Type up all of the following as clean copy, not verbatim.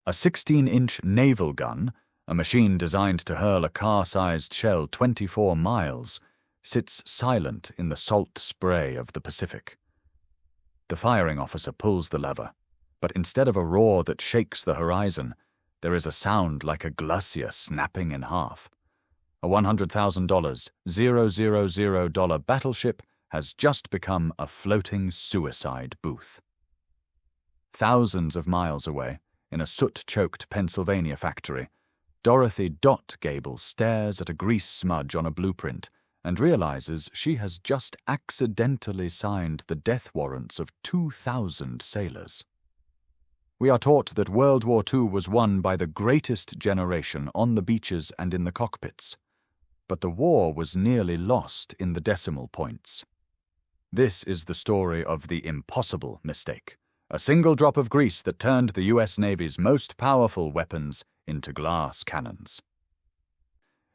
A 16-inch naval gun, a machine designed to hurl a car-sized shell 24 miles, sits silent in the salt spray of the Pacific. The firing officer pulls the lever, but instead of a roar that shakes the horizon, there is a sound like a glacier snapping in half. A $100,000, $000 battleship has just become a floating suicide booth. Thousands of miles away, in a soot-choked Pennsylvania factory, Dorothy Gable stares at a grease smudge on a blueprint and realizes she has just accidentally signed the death warrants of 2,000 sailors. We are taught that World War II was won by the greatest generation on the beaches and in the cockpits, but the war was nearly lost in the decimal points. This is the story of the impossible mistake, a single drop of grease that turned the U.S. Navy's most powerful weapons into glass cannons.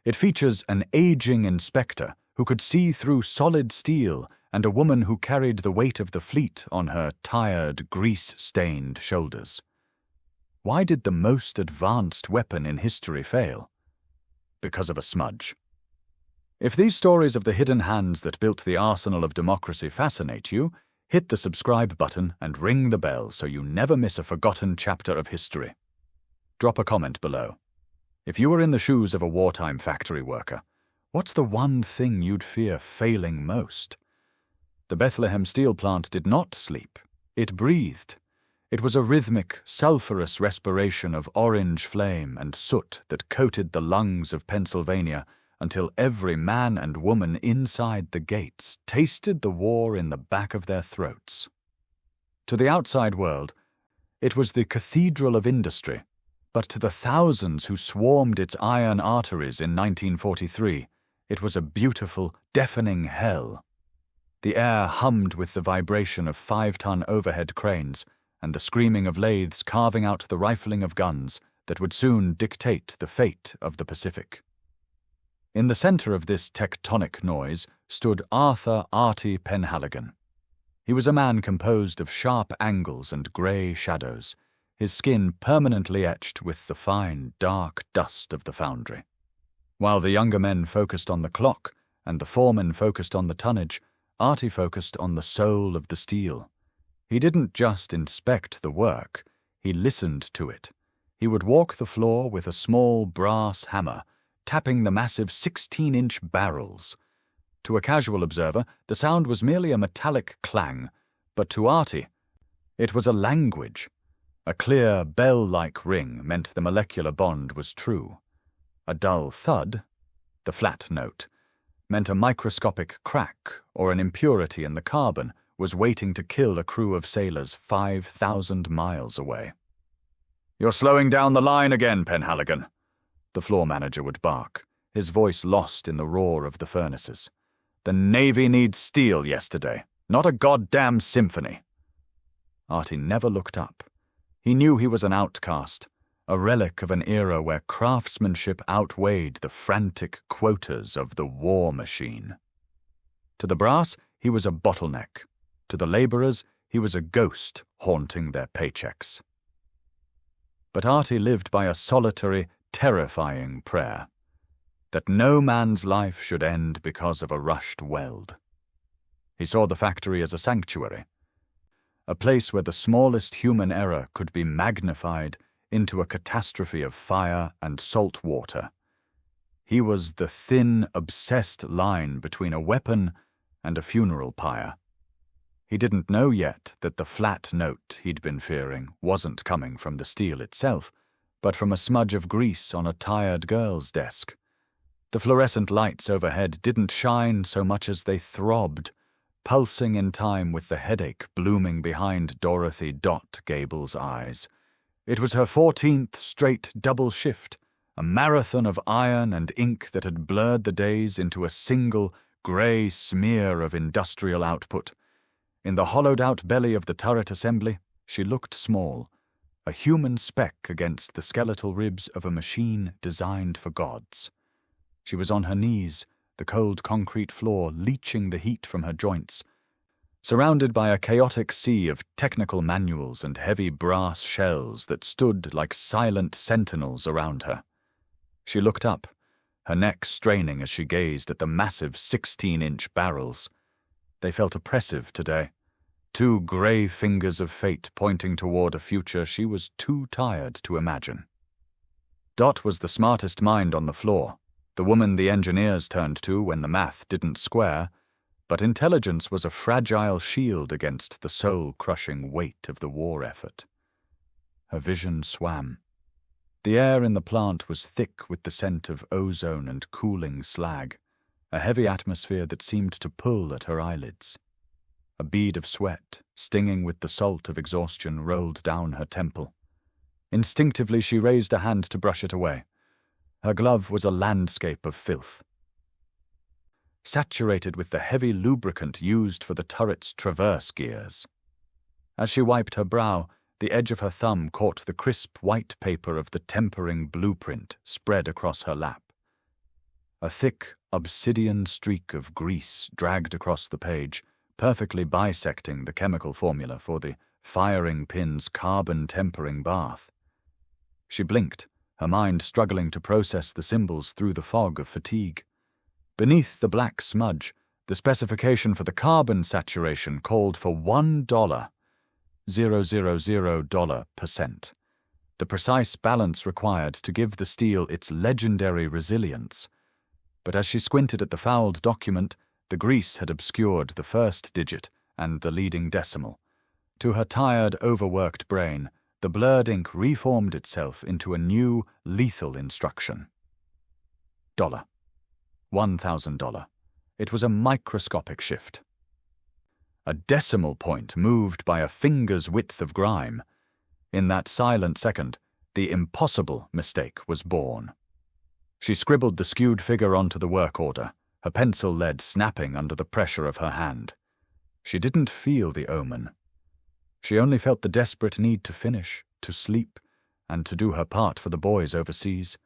It features an aging inspector who could see through solid steel and a woman who carried the weight of the fleet on her tired, grease-stained shoulders. Why did the most advanced weapon in history fail? Because of a smudge. If these stories of the hidden hands that built the arsenal of democracy fascinate you, hit the subscribe button and ring the bell so you never miss a forgotten chapter of history. Drop a comment below. If you were in the shoes of a wartime factory worker, what's the one thing you'd fear failing most? The Bethlehem steel plant did not sleep. It breathed. It was a rhythmic, sulphurous respiration of orange flame and soot that coated the lungs of Pennsylvania until every man and woman inside the gates tasted the war in the back of their throats. To the outside world, it was the cathedral of industry, but to the thousands who swarmed its iron arteries in 1943, it was a beautiful, deafening hell. The air hummed with the vibration of 5-ton overhead cranes and the screaming of lathes carving out the rifling of guns that would soon dictate the fate of the Pacific. In the center of this tectonic noise stood Arthur "Artie" Penhaligon. He was a man composed of sharp angles and gray shadows, his skin permanently etched with the fine, dark dust of the foundry. While the younger men focused on the clock and the foremen focused on the tonnage, Artie focused on the soul of the steel. He didn't just inspect the work, he listened to it. He would walk the floor with a small brass hammer, tapping the massive 16-inch barrels. To a casual observer, the sound was merely a metallic clang, but to Artie, it was a language. A clear, bell-like ring meant the molecular bond was true. A dull thud, the flat note, meant a microscopic crack or an impurity in the carbon was waiting to kill a crew of sailors 5,000 miles away. "You're slowing down the line again, Penhaligon," the floor manager would bark, his voice lost in the roar of the furnaces. "The Navy needs steel yesterday, not a goddamn symphony." Artie never looked up. He knew he was an outcast, a relic of an era where craftsmanship outweighed the frantic quotas of the war machine. To the brass, he was a bottleneck. To the laborers, he was a ghost haunting their paychecks. But Artie lived by a solitary, terrifying prayer, that no man's life should end because of a rushed weld. He saw the factory as a sanctuary, a place where the smallest human error could be magnified into a catastrophe of fire and salt water. He was the thin, obsessed line between a weapon and a funeral pyre. He didn't know yet that the flat note he'd been fearing wasn't coming from the steel itself, but from a smudge of grease on a tired girl's desk. The fluorescent lights overhead didn't shine so much as they throbbed, pulsing in time with the headache blooming behind Dorothy Gable's eyes. It was her 14th straight double shift, a marathon of iron and ink that had blurred the days into a single, grey smear of industrial output. In the hollowed-out belly of the turret assembly, she looked small, a human speck against the skeletal ribs of a machine designed for gods. She was on her knees, the cold concrete floor leaching the heat from her joints. surrounded by a chaotic sea of technical manuals and heavy brass shells that stood like silent sentinels around her. She looked up, her neck straining as she gazed at the massive 16-inch barrels. They felt oppressive today, two grey fingers of fate pointing toward a future she was too tired to imagine. Dot was the smartest mind on the floor, the woman the engineers turned to when the math didn't square, but intelligence was a fragile shield against the soul-crushing weight of the war effort. Her vision swam. The air in the plant was thick with the scent of ozone and cooling slag, a heavy atmosphere that seemed to pull at her eyelids. A bead of sweat, stinging with the salt of exhaustion, rolled down her temple. Instinctively she raised a hand to brush it away. Her glove was a landscape of filth, saturated with the heavy lubricant used for the turret's traverse gears. As she wiped her brow, the edge of her thumb caught the crisp white paper of the tempering blueprint spread across her lap. A thick, obsidian streak of grease dragged across the page, perfectly bisecting the chemical formula for the firing pin's carbon tempering bath. She blinked, her mind struggling to process the symbols through the fog of fatigue. Beneath the black smudge, the specification for the carbon saturation called for $1.000%, the precise balance required to give the steel its legendary resilience. But as she squinted at the fouled document, the grease had obscured the first digit and the leading decimal. To her tired, overworked brain, the blurred ink reformed itself into a new, lethal instruction. $1,000. It was a microscopic shift. A decimal point moved by a finger's width of grime. In that silent second, the impossible mistake was born. She scribbled the skewed figure onto the work order, her pencil lead snapping under the pressure of her hand. She didn't feel the omen. She only felt the desperate need to finish, to sleep, and to do her part for the boys overseas.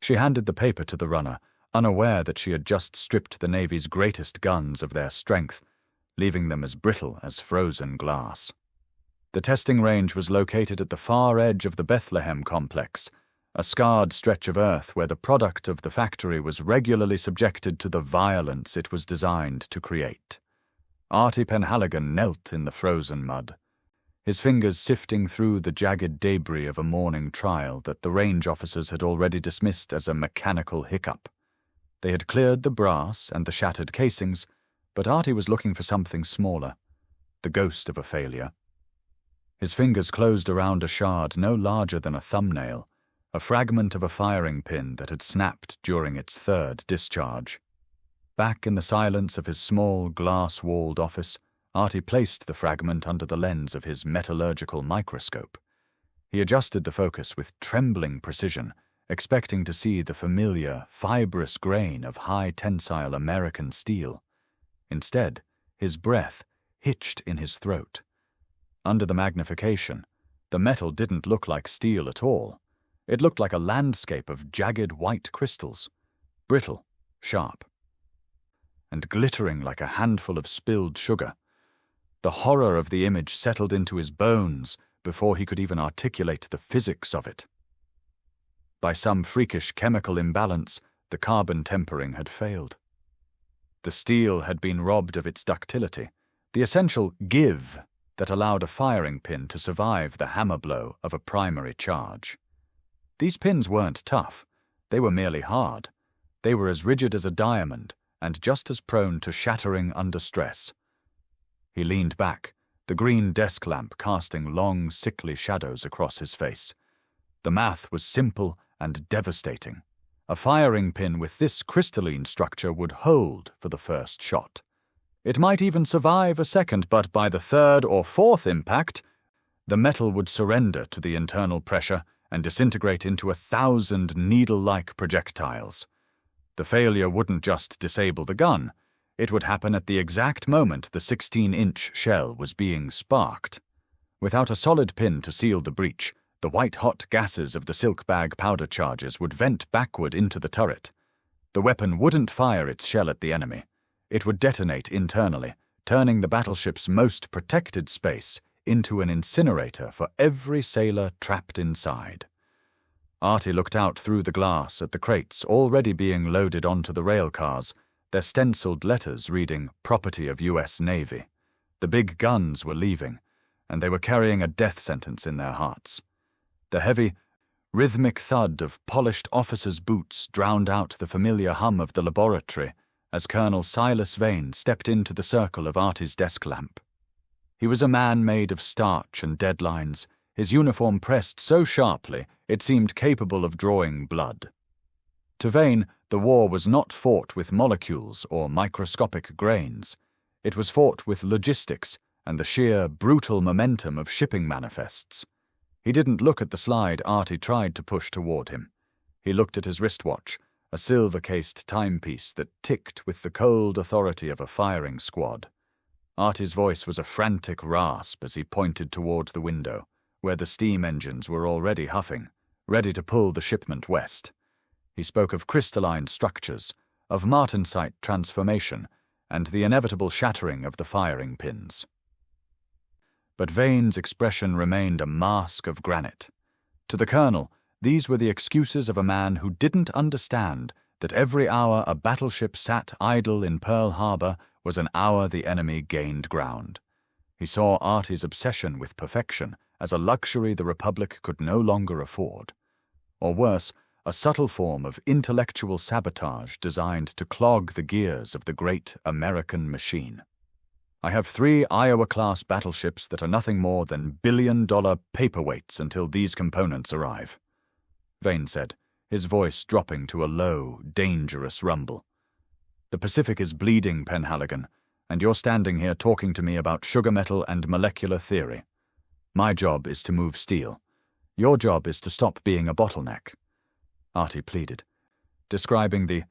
She handed the paper to the runner, unaware that she had just stripped the Navy's greatest guns of their strength, leaving them as brittle as frozen glass. The testing range was located at the far edge of the Bethlehem complex, a scarred stretch of earth where the product of the factory was regularly subjected to the violence it was designed to create. Artie Penhaligon knelt in the frozen mud, his fingers sifting through the jagged debris of a morning trial that the range officers had already dismissed as a mechanical hiccup. They had cleared the brass and the shattered casings, but Artie was looking for something smaller, the ghost of a failure. His fingers closed around a shard no larger than a thumbnail, a fragment of a firing pin that had snapped during its third discharge. Back in the silence of his small, glass-walled office, Artie placed the fragment under the lens of his metallurgical microscope. He adjusted the focus with trembling precision, expecting to see the familiar, fibrous grain of high-tensile American steel. Instead, his breath hitched in his throat. Under the magnification, the metal didn't look like steel at all. It looked like a landscape of jagged white crystals, brittle, sharp, and glittering like a handful of spilled sugar. The horror of the image settled into his bones before he could even articulate the physics of it. By some freakish chemical imbalance, the carbon tempering had failed. The steel had been robbed of its ductility, the essential give that allowed a firing pin to survive the hammer blow of a primary charge. These pins weren't tough. They were merely hard. They were as rigid as a diamond and just as prone to shattering under stress. He leaned back, the green desk lamp casting long, sickly shadows across his face. The math was simple and devastating. A firing pin with this crystalline structure would hold for the first shot. It might even survive a second, but by the third or fourth impact, the metal would surrender to the internal pressure and disintegrate into 1,000 needle-like projectiles. The failure wouldn't just disable the gun. It would happen at the exact moment the 16-inch shell was being sparked. Without a solid pin to seal the breach, the white-hot gases of the silk bag powder charges would vent backward into the turret. The weapon wouldn't fire its shell at the enemy. It would detonate internally, turning the battleship's most protected space into an incinerator for every sailor trapped inside. Artie looked out through the glass at the crates already being loaded onto the rail cars, their stenciled letters reading "Property of U.S. Navy." The big guns were leaving, and they were carrying a death sentence in their hearts. The heavy, rhythmic thud of polished officers' boots drowned out the familiar hum of the laboratory as Colonel Silas Vane stepped into the circle of Artie's desk lamp. He was a man made of starch and deadlines, his uniform pressed so sharply it seemed capable of drawing blood. To Vane, the war was not fought with molecules or microscopic grains. It was fought with logistics and the sheer, brutal momentum of shipping manifests. He didn't look at the slide Artie tried to push toward him. He looked at his wristwatch, a silver-cased timepiece that ticked with the cold authority of a firing squad. Artie's voice was a frantic rasp as he pointed toward the window, where the steam engines were already huffing, ready to pull the shipment west. He spoke of crystalline structures, of martensite transformation, and the inevitable shattering of the firing pins. But Vane's expression remained a mask of granite. To the colonel, these were the excuses of a man who didn't understand that every hour a battleship sat idle in Pearl Harbor was an hour the enemy gained ground. He saw Artie's obsession with perfection as a luxury the Republic could no longer afford. Or worse, a subtle form of intellectual sabotage designed to clog the gears of the great American machine. "I have 3 Iowa-class battleships that are nothing more than billion-dollar paperweights until these components arrive," Vane said, his voice dropping to a low, dangerous rumble. "The Pacific is bleeding, Penhaligon, and you're standing here talking to me about sugar metal and molecular theory. My job is to move steel. Your job is to stop being a bottleneck," Artie pleaded, describing the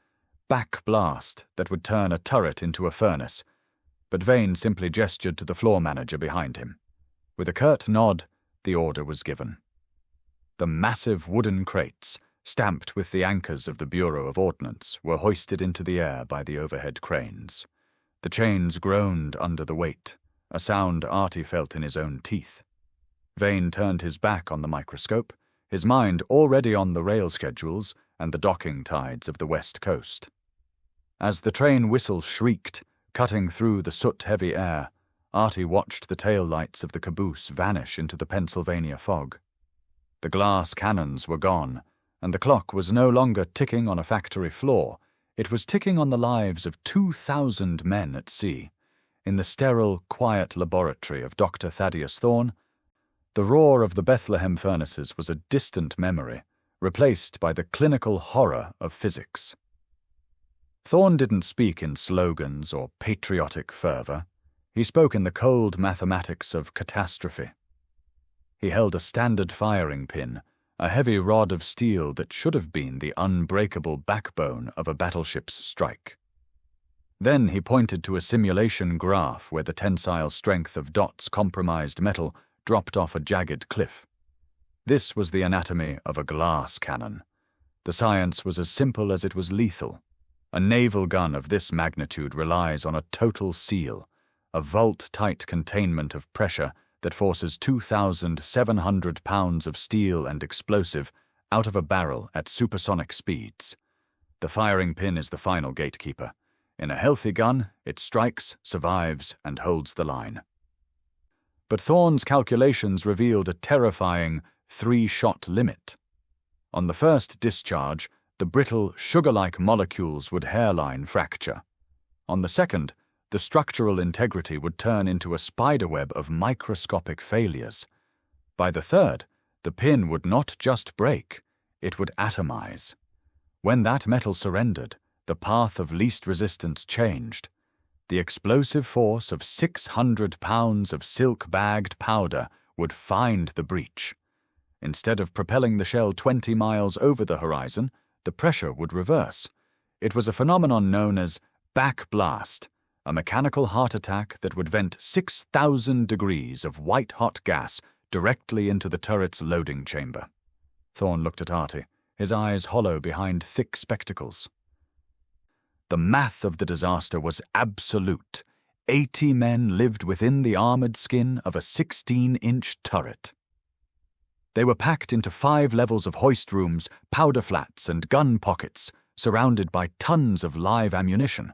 back blast that would turn a turret into a furnace, but Vane simply gestured to the floor manager behind him. With a curt nod, the order was given. The massive wooden crates, stamped with the anchors of the Bureau of Ordnance, were hoisted into the air by the overhead cranes. The chains groaned under the weight, a sound Artie felt in his own teeth. Vane turned his back on the microscope, his mind already on the rail schedules and the docking tides of the West Coast. As the train whistle shrieked, cutting through the soot-heavy air, Artie watched the tail lights of the caboose vanish into the Pennsylvania fog. The glass cannons were gone, and the clock was no longer ticking on a factory floor. It was ticking on the lives of 2,000 men at sea. In the sterile, quiet laboratory of Dr. Thaddeus Thorne, the roar of the Bethlehem furnaces was a distant memory, replaced by the clinical horror of physics. Thorne didn't speak in slogans or patriotic fervor. He spoke in the cold mathematics of catastrophe. He held a standard firing pin, a heavy rod of steel that should have been the unbreakable backbone of a battleship's strike. Then he pointed to a simulation graph where the tensile strength of dots compromised metal dropped off a jagged cliff. This was the anatomy of a glass cannon. The science was as simple as it was lethal. A naval gun of this magnitude relies on a total seal, a vault-tight containment of pressure that forces 2,700 pounds of steel and explosive out of a barrel at supersonic speeds. The firing pin is the final gatekeeper. In a healthy gun, it strikes, survives, and holds the line. But Thorne's calculations revealed a terrifying 3-shot limit. On the first discharge, the brittle, sugar-like molecules would hairline fracture. On the second, the structural integrity would turn into a spiderweb of microscopic failures. By the third, the pin would not just break, it would atomize. When that metal surrendered, the path of least resistance changed. The explosive force of 600 pounds of silk-bagged powder would find the breach. Instead of propelling the shell 20 miles over the horizon, the pressure would reverse. It was a phenomenon known as backblast, a mechanical heart attack that would vent 6,000 degrees of white-hot gas directly into the turret's loading chamber. Thorne looked at Artie, his eyes hollow behind thick spectacles. The math of the disaster was absolute. 80 men lived within the armored skin of a 16-inch turret. They were packed into 5 levels of hoist rooms, powder flats, and gun pockets, surrounded by tons of live ammunition.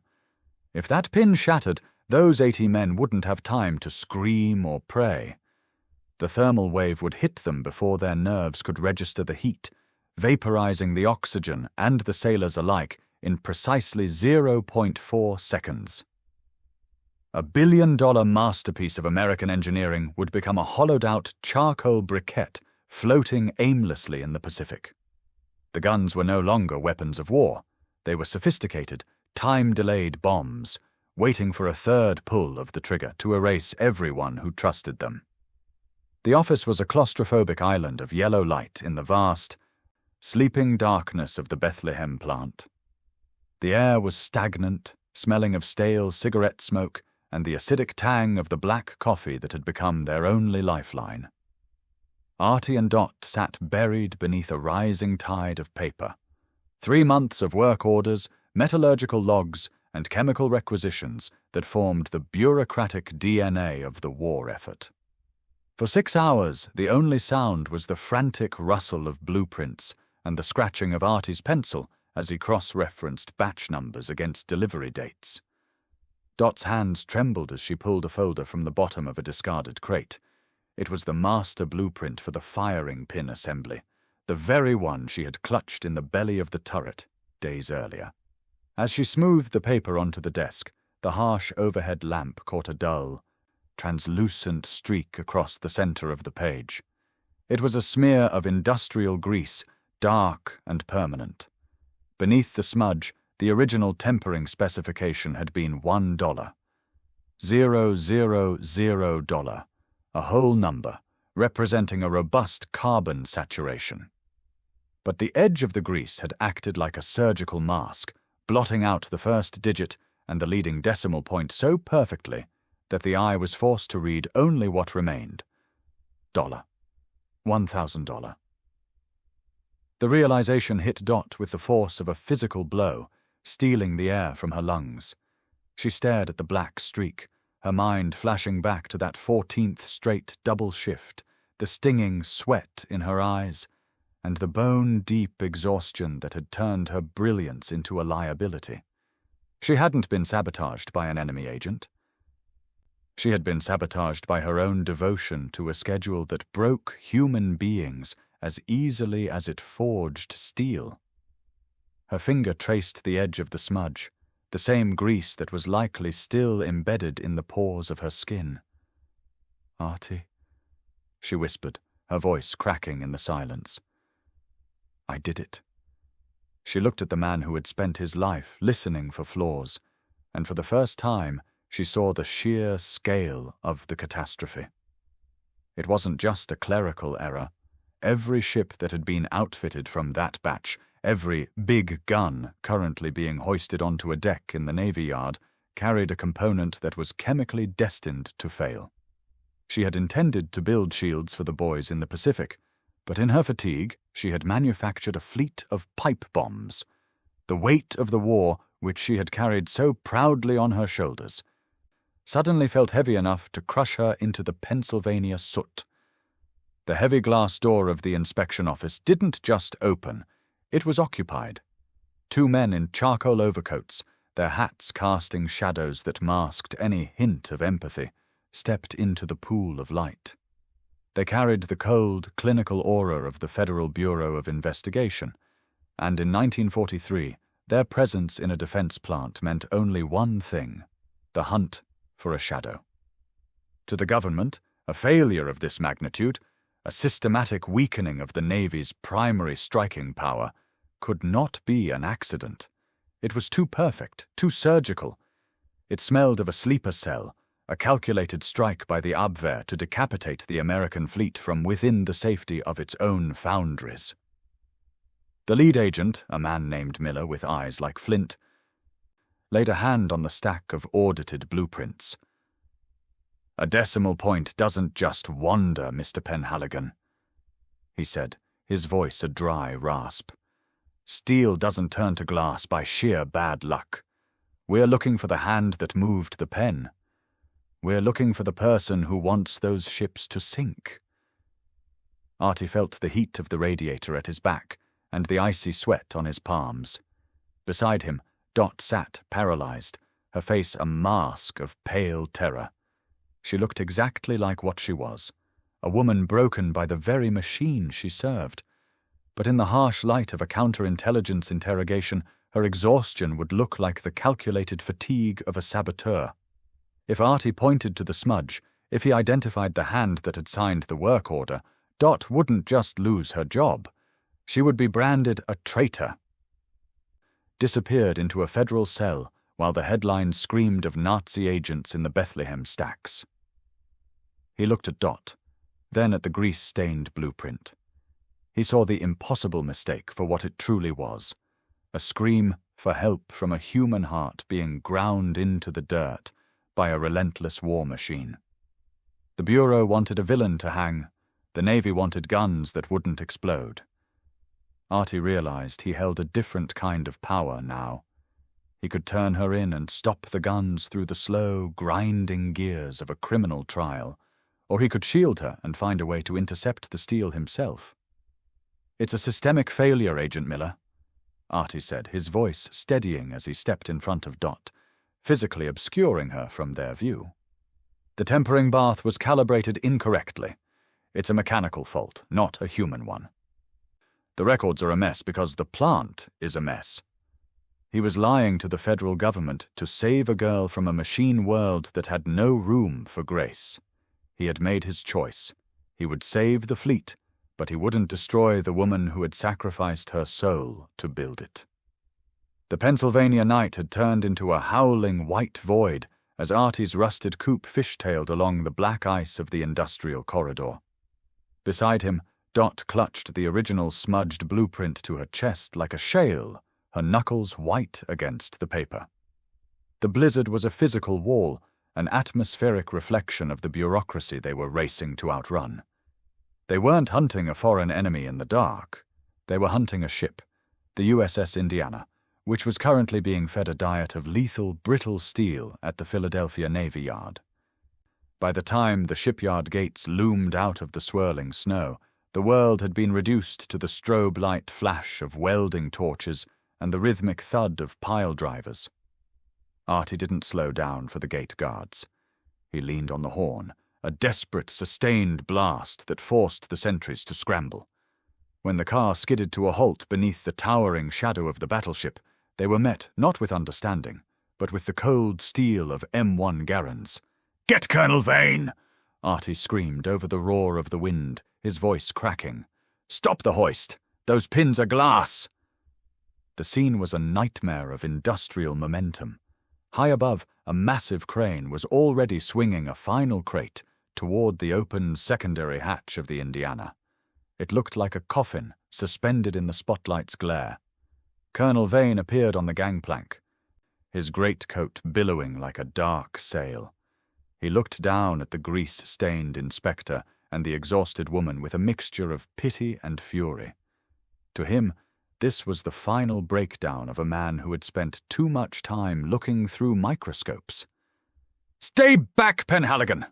If that pin shattered, those 80 men wouldn't have time to scream or pray. The thermal wave would hit them before their nerves could register the heat, vaporizing the oxygen and the sailors alike in precisely 0.4 seconds. A billion-dollar masterpiece of American engineering would become a hollowed-out charcoal briquette floating aimlessly in the Pacific. The guns were no longer weapons of war. They were sophisticated, time-delayed bombs, waiting for a third pull of the trigger to erase everyone who trusted them. The office was a claustrophobic island of yellow light in the vast, sleeping darkness of the Bethlehem plant. The air was stagnant, smelling of stale cigarette smoke and the acidic tang of the black coffee that had become their only lifeline. Artie and Dot sat buried beneath a rising tide of paper. 3 months of work orders, metallurgical logs, and chemical requisitions that formed the bureaucratic DNA of the war effort. For 6 hours, the only sound was the frantic rustle of blueprints and the scratching of Artie's pencil as he cross-referenced batch numbers against delivery dates. Dot's hands trembled as she pulled a folder from the bottom of a discarded crate. It was the master blueprint for the firing pin assembly, the very one she had clutched in the belly of the turret days earlier. As she smoothed the paper onto the desk, the harsh overhead lamp caught a dull, translucent streak across the center of the page. It was a smear of industrial grease, dark and permanent. Beneath the smudge, the original tempering specification had been $1. $000, a whole number, representing a robust carbon saturation. But the edge of the grease had acted like a surgical mask, blotting out the first digit and the leading decimal point so perfectly that the eye was forced to read only what remained. $1,000. The realization hit Dot with the force of a physical blow, stealing the air from her lungs. She stared at the black streak, her mind flashing back to that 14th straight double shift, the stinging sweat in her eyes, and the bone-deep exhaustion that had turned her brilliance into a liability. She hadn't been sabotaged by an enemy agent. She had been sabotaged by her own devotion to a schedule that broke human beings as easily as it forged steel. Her finger traced the edge of the smudge, the same grease that was likely still embedded in the pores of her skin. "Artie," she whispered, her voice cracking in the silence. "I did it." She looked at the man who had spent his life listening for flaws, and for the first time she saw the sheer scale of the catastrophe. It wasn't just a clerical error. Every ship that had been outfitted from that batch, every big gun currently being hoisted onto a deck in the Navy Yard, carried a component that was chemically destined to fail. She had intended to build shields for the boys in the Pacific, but in her fatigue she had manufactured a fleet of pipe bombs. The weight of the war, which she had carried so proudly on her shoulders, suddenly felt heavy enough to crush her into the Pennsylvania soot. The heavy glass door of the inspection office didn't just open, it was occupied. 2 men in charcoal overcoats, their hats casting shadows that masked any hint of empathy, stepped into the pool of light. They carried the cold, clinical aura of the Federal Bureau of Investigation, and in 1943, their presence in a defense plant meant only one thing: the hunt for a shadow. To the government, a failure of this magnitude, a systematic weakening of the Navy's primary striking power, could not be an accident. It was too perfect, too surgical. It smelled of a sleeper cell, a calculated strike by the Abwehr to decapitate the American fleet from within the safety of its own foundries. The lead agent, a man named Miller with eyes like flint, laid a hand on the stack of audited blueprints. "A decimal point doesn't just wander, Mr. Penhaligon," he said, his voice a dry rasp. "Steel doesn't turn to glass by sheer bad luck. We're looking for the hand that moved the pen. We're looking for the person who wants those ships to sink." Artie felt the heat of the radiator at his back and the icy sweat on his palms. Beside him, Dot sat paralyzed, her face a mask of pale terror. She looked exactly like what she was, a woman broken by the very machine she served. But in the harsh light of a counterintelligence interrogation, her exhaustion would look like the calculated fatigue of a saboteur. If Artie pointed to the smudge, if he identified the hand that had signed the work order, Dot wouldn't just lose her job. She would be branded a traitor. Disappeared into a federal cell while the headlines screamed of Nazi agents in the Bethlehem stacks. He looked at Dot, then at the grease-stained blueprint. He saw the impossible mistake for what it truly was, a scream for help from a human heart being ground into the dirt by a relentless war machine. The Bureau wanted a villain to hang. The Navy wanted guns that wouldn't explode. Artie realized he held a different kind of power now. He could turn her in and stop the guns through the slow, grinding gears of a criminal trial, or he could shield her and find a way to intercept the steel himself. "It's a systemic failure, Agent Miller," Artie said, his voice steadying as he stepped in front of Dot, physically obscuring her from their view. "The tempering bath was calibrated incorrectly. It's a mechanical fault, not a human one. The records are a mess because the plant is a mess." He was lying to the federal government to save a girl from a machine world that had no room for grace. He had made his choice. He would save the fleet, but he wouldn't destroy the woman who had sacrificed her soul to build it. The Pennsylvania night had turned into a howling white void as Artie's rusted coupe fishtailed along the black ice of the industrial corridor. Beside him, Dot clutched the original smudged blueprint to her chest like a shale, her knuckles white against the paper. The blizzard was a physical wall, an atmospheric reflection of the bureaucracy they were racing to outrun. They weren't hunting a foreign enemy in the dark. They were hunting a ship, the USS Indiana, which was currently being fed a diet of lethal, brittle steel at the Philadelphia Navy Yard. By the time the shipyard gates loomed out of the swirling snow, the world had been reduced to the strobe light flash of welding torches and the rhythmic thud of pile drivers. Artie didn't slow down for the gate guards. He leaned on the horn, a desperate, sustained blast that forced the sentries to scramble. When the car skidded to a halt beneath the towering shadow of the battleship, they were met not with understanding, but with the cold steel of M1 Garand's. "Get Colonel Vane!" Artie screamed over the roar of the wind, his voice cracking. "Stop the hoist! Those pins are glass!" The scene was a nightmare of industrial momentum. High above, a massive crane was already swinging a final crate toward the open secondary hatch of the Indiana. It looked like a coffin suspended in the spotlight's glare. Colonel Vane appeared on the gangplank, his greatcoat billowing like a dark sail. He looked down at the grease-stained inspector and the exhausted woman with a mixture of pity and fury. To him, this was the final breakdown of a man who had spent too much time looking through microscopes. "Stay back, Penhaligon!"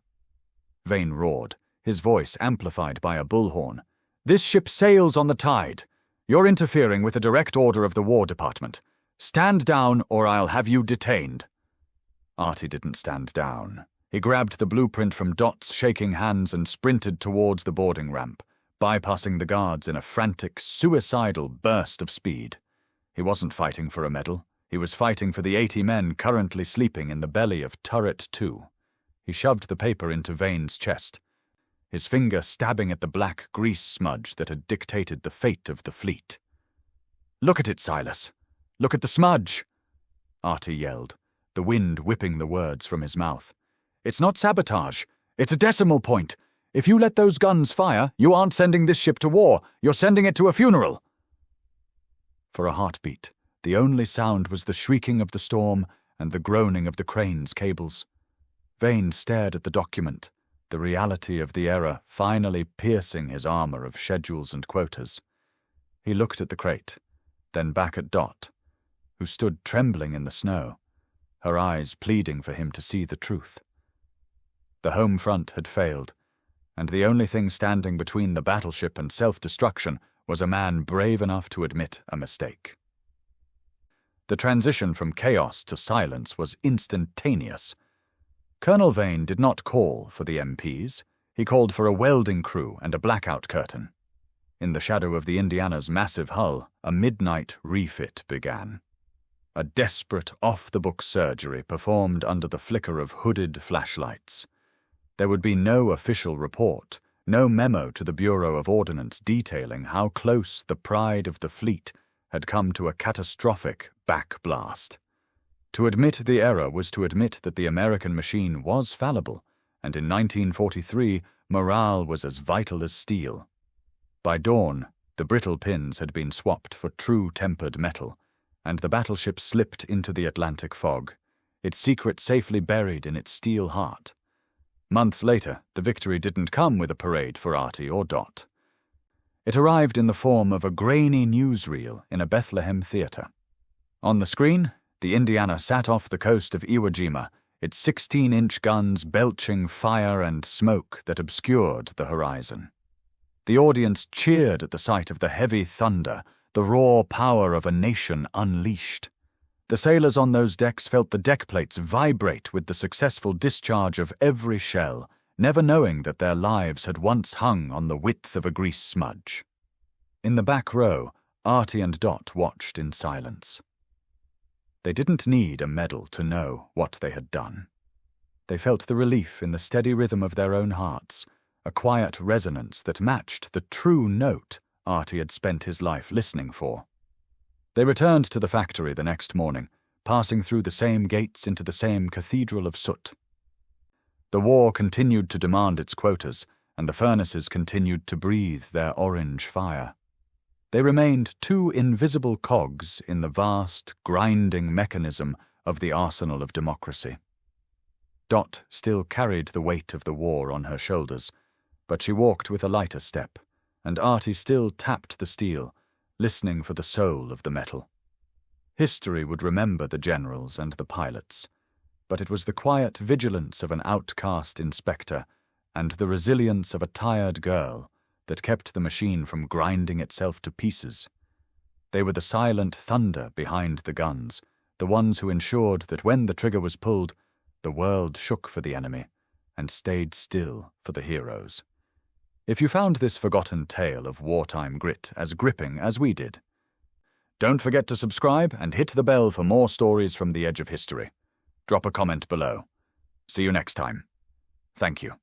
Vane roared, his voice amplified by a bullhorn. "This ship sails on the tide. You're interfering with a direct order of the War Department. Stand down or I'll have you detained." Artie didn't stand down. He grabbed the blueprint from Dot's shaking hands and sprinted towards the boarding ramp, bypassing the guards in a frantic, suicidal burst of speed. He wasn't fighting for a medal. He was fighting for the 80 men currently sleeping in the belly of Turret 2. He shoved the paper into Vane's chest, his finger stabbing at the black grease smudge that had dictated the fate of the fleet. "Look at it, Silas. Look at the smudge!" Artie yelled, the wind whipping the words from his mouth. "It's not sabotage. It's a decimal point. If you let those guns fire, you aren't sending this ship to war. You're sending it to a funeral." For a heartbeat, the only sound was the shrieking of the storm and the groaning of the crane's cables. Vane stared at the document, the reality of the error finally piercing his armor of schedules and quotas. He looked at the crate, then back at Dot, who stood trembling in the snow, her eyes pleading for him to see the truth. The home front had failed, and the only thing standing between the battleship and self-destruction was a man brave enough to admit a mistake. The transition from chaos to silence was instantaneous. Colonel Vane did not call for the MPs. He called for a welding crew and a blackout curtain. In the shadow of the Indiana's massive hull, a midnight refit began. A desperate, off-the-book surgery performed under the flicker of hooded flashlights. There would be no official report, no memo to the Bureau of Ordnance detailing how close the pride of the fleet had come to a catastrophic backblast. To admit the error was to admit that the American machine was fallible, and in 1943 morale was as vital as steel. By dawn, the brittle pins had been swapped for true tempered metal, and the battleship slipped into the Atlantic fog, its secret safely buried in its steel heart. Months later, the victory didn't come with a parade for Artie or Dot. It arrived in the form of a grainy newsreel in a Bethlehem theater. On the screen, the Indiana sat off the coast of Iwo Jima, its 16-inch guns belching fire and smoke that obscured the horizon. The audience cheered at the sight of the heavy thunder, the raw power of a nation unleashed. The sailors on those decks felt the deck plates vibrate with the successful discharge of every shell, never knowing that their lives had once hung on the width of a grease smudge. In the back row, Artie and Dot watched in silence. They didn't need a medal to know what they had done. They felt the relief in the steady rhythm of their own hearts, a quiet resonance that matched the true note Artie had spent his life listening for. They returned to the factory the next morning, passing through the same gates into the same cathedral of soot. The war continued to demand its quotas, and the furnaces continued to breathe their orange fire. They remained two invisible cogs in the vast, grinding mechanism of the arsenal of democracy. Dot still carried the weight of the war on her shoulders, but she walked with a lighter step, and Artie still tapped the steel, listening for the soul of the metal. History would remember the generals and the pilots, but it was the quiet vigilance of an outcast inspector and the resilience of a tired girl that kept the machine from grinding itself to pieces. They were the silent thunder behind the guns, the ones who ensured that when the trigger was pulled, the world shook for the enemy and stayed still for the heroes. If you found this forgotten tale of wartime grit as gripping as we did, don't forget to subscribe and hit the bell for more stories from the edge of history. Drop a comment below. See you next time. Thank you.